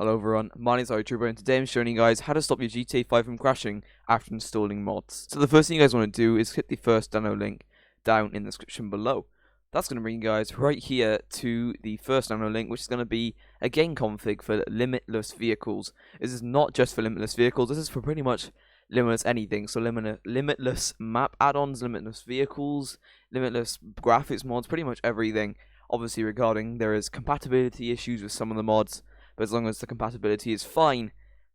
Hello everyone, my name is Trooper and today I'm showing you guys how to stop your GTA 5 from crashing after installing mods. So the first thing you guys want to do is click the first download link down in the description below. That's going to bring you guys right here to the first download link, which is going to be a game config for limitless vehicles. This is not just for limitless vehicles, this is for pretty much limitless anything. So limitless map add-ons, limitless vehicles, limitless graphics mods, pretty much everything. Obviously regarding there is compatibility issues with some of the mods, but as long as the compatibility is fine,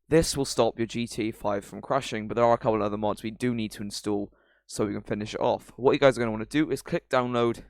this will stop your GTA 5 from crashing. But there are a couple of other mods we do need to install so we can finish it off. What you guys are going to want to do is click download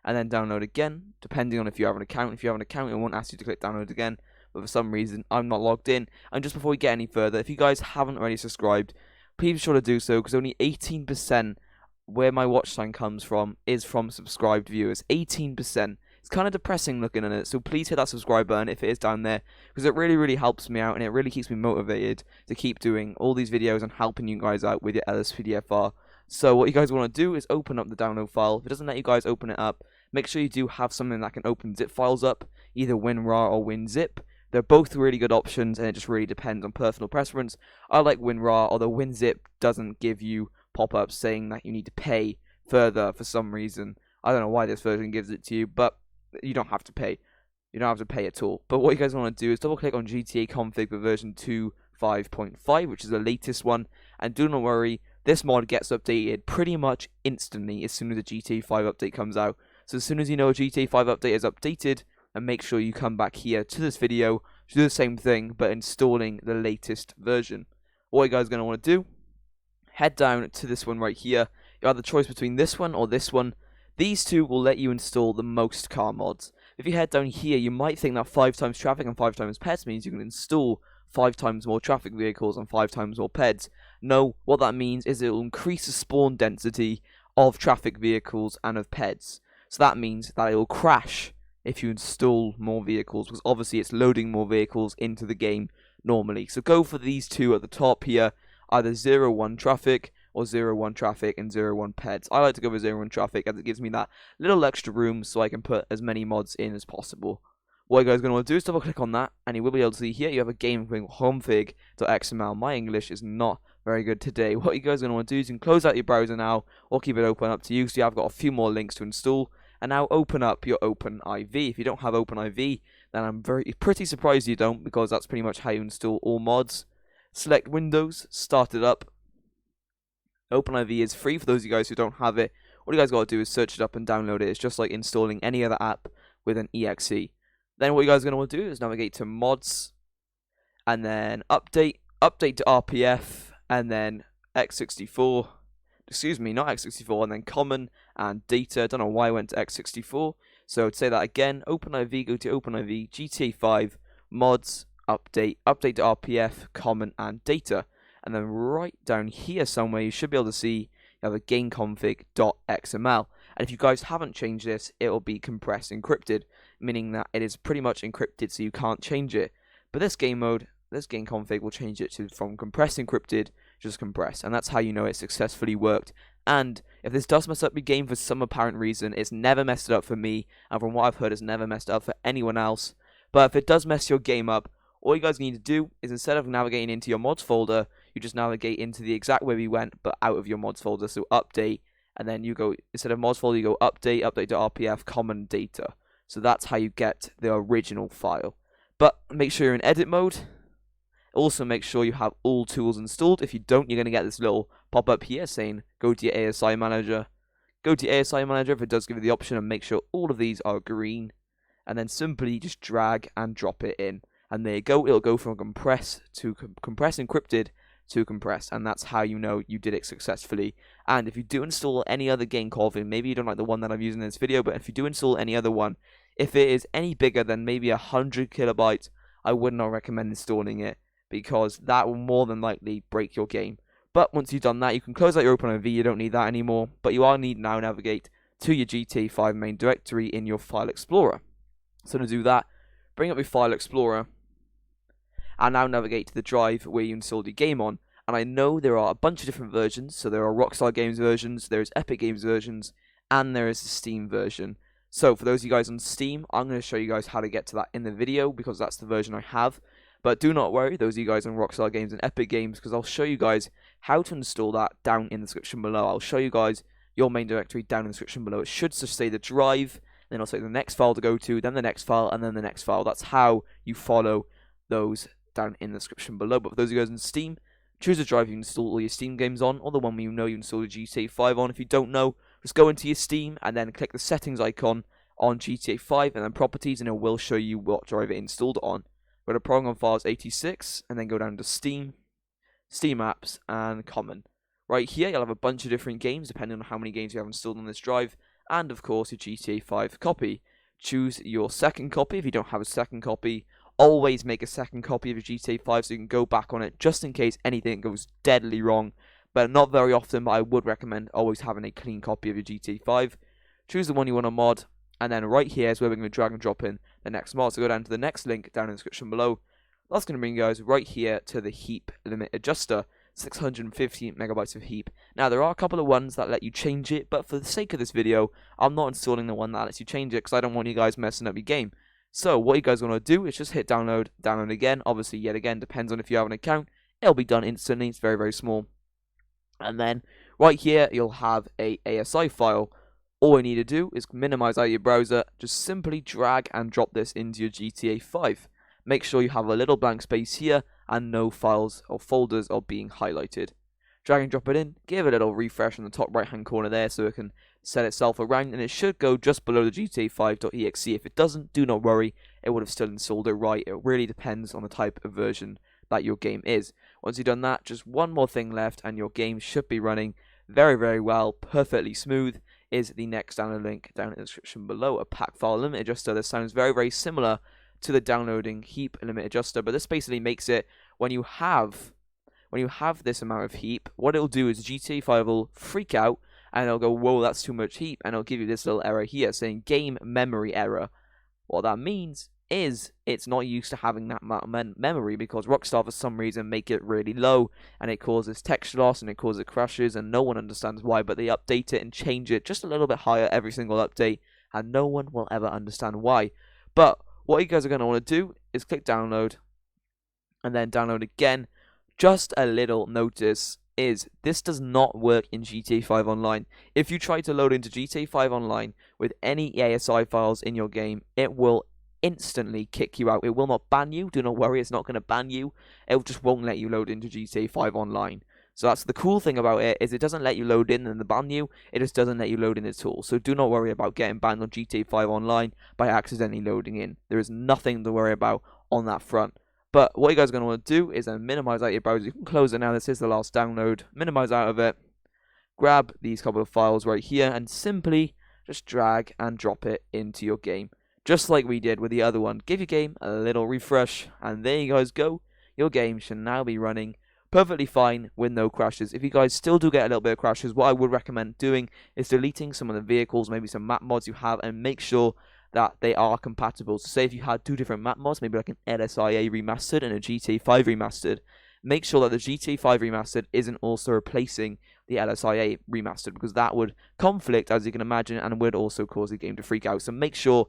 and then download again, depending on if you have an account. If you have an account, it won't ask you to click download again, but for some reason I'm not logged in. And just before we get any further, if you guys haven't already subscribed, please be sure to do so, because only 18% where my watch time comes from is from subscribed viewers. 18%. It's kind of depressing looking at it, so please hit that subscribe button if it is down there, because it really helps me out and it really keeps me motivated to keep doing all these videos and helping you guys out with your LSPDFR. So what you guys want to do is open up the download file. If it doesn't let you guys open it up, make sure you do have something that can open zip files up, either WinRAR or WinZip. They're both really good options, and it just really depends on personal preference. I like WinRAR, although WinZip doesn't give you pop-ups saying that you need to pay further for some reason. I don't know why this version gives it to you, but you don't have to pay. You don't have to pay at all. But what you guys want to do is double click on GTA config for version 2.5.5, which is the latest one. And do not worry, this mod gets updated pretty much instantly as soon as the GTA 5 update comes out. So as soon as you know a GTA 5 update is updated, and make sure you come back here to this video to do the same thing, but installing the latest version. What you guys are going to want to do, head down to this one right here. You have the choice between this one or this one. These two will let you install the most car mods. If you head down here, you might think that 5 times traffic and 5 times pets means you can install 5 times more traffic vehicles and 5 times more pets. No, what that means is it will increase the spawn density of traffic vehicles and of pets. So that means that it will crash if you install more vehicles, because obviously it's loading more vehicles into the game normally. So go for these two at the top here, either 0-1 traffic or 0-1 traffic and 0-1 pets. I like to go with 0-1 traffic as it gives me that little extra room so I can put as many mods in as possible. What you guys are going to want to do is double click on that, and you will be able to see here you have a game config.xml. My English is not very good today. What you guys are going to want to do is you can close out your browser now or keep it open, up to you. So I've got a few more links to install. And now open up your OpenIV. If you don't have OpenIV, then I'm pretty surprised you don't, because that's pretty much how you install all mods. Select Windows, start it up. OpenIV is free for those of you guys who don't have it. What you guys got to do is search it up and download it. It's just like installing any other app with an exe. Then what you guys are going to want to do is navigate to mods, and then update to RPF, and then x64. Excuse me, not x64, and then common and data. Don't know why I went to x64. So to say that again, OpenIV, go to OpenIV, GTA 5, mods, update to RPF, common and data. And then right down here somewhere, you should be able to see you have a game config.xml. And if you guys haven't changed this, it will be compressed encrypted, meaning that it is pretty much encrypted so you can't change it. But this game config will change it from compressed encrypted, just compress, and that's how you know it successfully worked. And if this does mess up your game for some apparent reason, it's never messed it up for me, and from what I've heard, it's never messed it up for anyone else. But if it does mess your game up, all you guys need to do is, instead of navigating into your mods folder, you just navigate into the exact way we went, but out of your mods folder. So update, and then you go, instead of mods folder, you go update to RPF, common data. So that's how you get the original file. But make sure you're in edit mode. Also, make sure you have all tools installed. If you don't, you're going to get this little pop-up here saying, go to your ASI manager. Go to your ASI manager if it does give you the option, and make sure all of these are green. And then simply just drag and drop it in. And there you go. It'll go from compress encrypted to compress. And that's how you know you did it successfully. And if you do install any other game config, maybe you don't like the one that I'm using in this video, but if you do install any other one, if it is any bigger than maybe 100 kilobytes, I would not recommend installing it, because that will more than likely break your game. But once you've done that, you can close out your OpenIV. You don't need that anymore, but you are need now navigate to your GTA 5 main directory in your File Explorer. So to do that, bring up your File Explorer, and now navigate to the drive where you installed your game on. And I know there are a bunch of different versions. So there are Rockstar Games versions, there is Epic Games versions, and there is the Steam version. So for those of you guys on Steam, I'm going to show you guys how to get to that in the video because that's the version I have. But do not worry, those of you guys on Rockstar Games and Epic Games, because I'll show you guys how to install that down in the description below. I'll show you guys your main directory down in the description below. It should just say the drive, then I'll say the next file to go to, then the next file, and then the next file. That's how you follow those down in the description below. But for those of you guys on Steam, choose the drive you install all your Steam games on, or the one you know you install the GTA 5 on. If you don't know, just go into your Steam and then click the settings icon on GTA 5 and then properties, and it will show you what drive it installed on. Go to ProgramFiles 86 and then go down to Steam, Steam Apps, and Common. Right here, you'll have a bunch of different games depending on how many games you have installed on this drive, and of course your GTA 5 copy. Choose your second copy if you don't have a second copy. Always make a second copy of your GTA 5 so you can go back on it just in case anything goes deadly wrong. But not very often, but I would recommend always having a clean copy of your GTA 5. Choose the one you want to mod, and then right here is where we're going to drag and drop in the next mod. So go down to the next link down in the description below. That's going to bring you guys right here to the heap limit adjuster. 650 megabytes of heap. Now there are a couple of ones that let you change it, but for the sake of this video, I'm not installing the one that lets you change it because I don't want you guys messing up your game. So what you guys want to do is just hit download, download again. Obviously, yet again, depends on if you have an account. It'll be done instantly. It's very, very small. And then right here, you'll have a ASI file. All you need to do is minimize out your browser. Just simply drag and drop this into your GTA 5. Make sure you have a little blank space here and no files or folders are being highlighted. Drag and drop it in. Give it a little refresh on the top right hand corner there so it can set itself around, and it should go just below the GTA 5.exe. If it doesn't, do not worry, it would have still installed it right. It really depends on the type of version that your game is. Once you've done that, just one more thing left and your game should be running very, very well, perfectly smooth. Is the next download link down in the description below, a pack file limit adjuster. This sounds very, very similar to the downloading heap limit adjuster, but this basically makes it when you have this amount of heap, what it'll do is GTA 5 will freak out and it'll go, whoa, that's too much heap, and it'll give you this little error here saying game memory error. What that means is it's not used to having that amount of memory because Rockstar for some reason make it really low and it causes texture loss and it causes crashes and no one understands why, but they update it and change it just a little bit higher every single update and no one will ever understand why. But what you guys are going to want to do is click download and then download again. Just a little notice is this does not work in GTA 5 Online. If you try to load into GTA 5 Online with any ASI files in your game, it will instantly kick you out. It will not ban you. Do not worry, it's not going to ban you. It just won't let you load into GTA 5 Online. So that's the cool thing about it, is it doesn't let you load in and ban you. It just doesn't let you load in at all. So do not worry about getting banned on GTA 5 Online by accidentally loading in. There is nothing to worry about on that front. But what you guys are going to want to do is then minimize out your browser. You can close it now. This is the last download. Minimize out of it. Grab these couple of files right here and simply just drag and drop it into your game. Just like we did with the other one. Give your game a little refresh. And there you guys go. Your game should now be running perfectly fine with no crashes. If you guys still do get a little bit of crashes, what I would recommend doing is deleting some of the vehicles, maybe some map mods you have, and make sure that they are compatible. So say if you had two different map mods, maybe like an LSIA remastered and a GTA 5 remastered, make sure that the GTA 5 remastered isn't also replacing the LSIA remastered, because that would conflict, as you can imagine, and would also cause the game to freak out. So make sure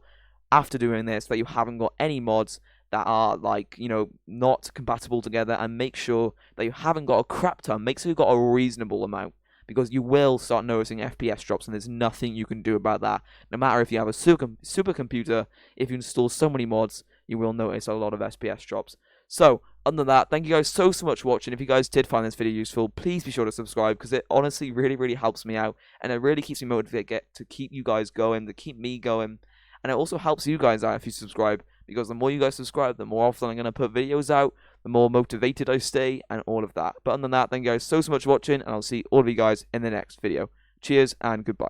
after doing this that you haven't got any mods that are like, not compatible together, and make sure that you haven't got a crap ton. Make sure you've got a reasonable amount, because you will start noticing FPS drops, and there's nothing you can do about that. No matter if you have a supercomputer, if you install so many mods, you will notice a lot of FPS drops. So, other than that, thank you guys so much for watching. If you guys did find this video useful, please be sure to subscribe, because it honestly really, really helps me out, and it really keeps me motivated to keep you guys going, to keep me going, and it also helps you guys out if you subscribe, because the more you guys subscribe, the more often I'm going to put videos out, the more motivated I stay, and all of that. But other than that, thank you guys so much for watching, and I'll see all of you guys in the next video. Cheers, and goodbye.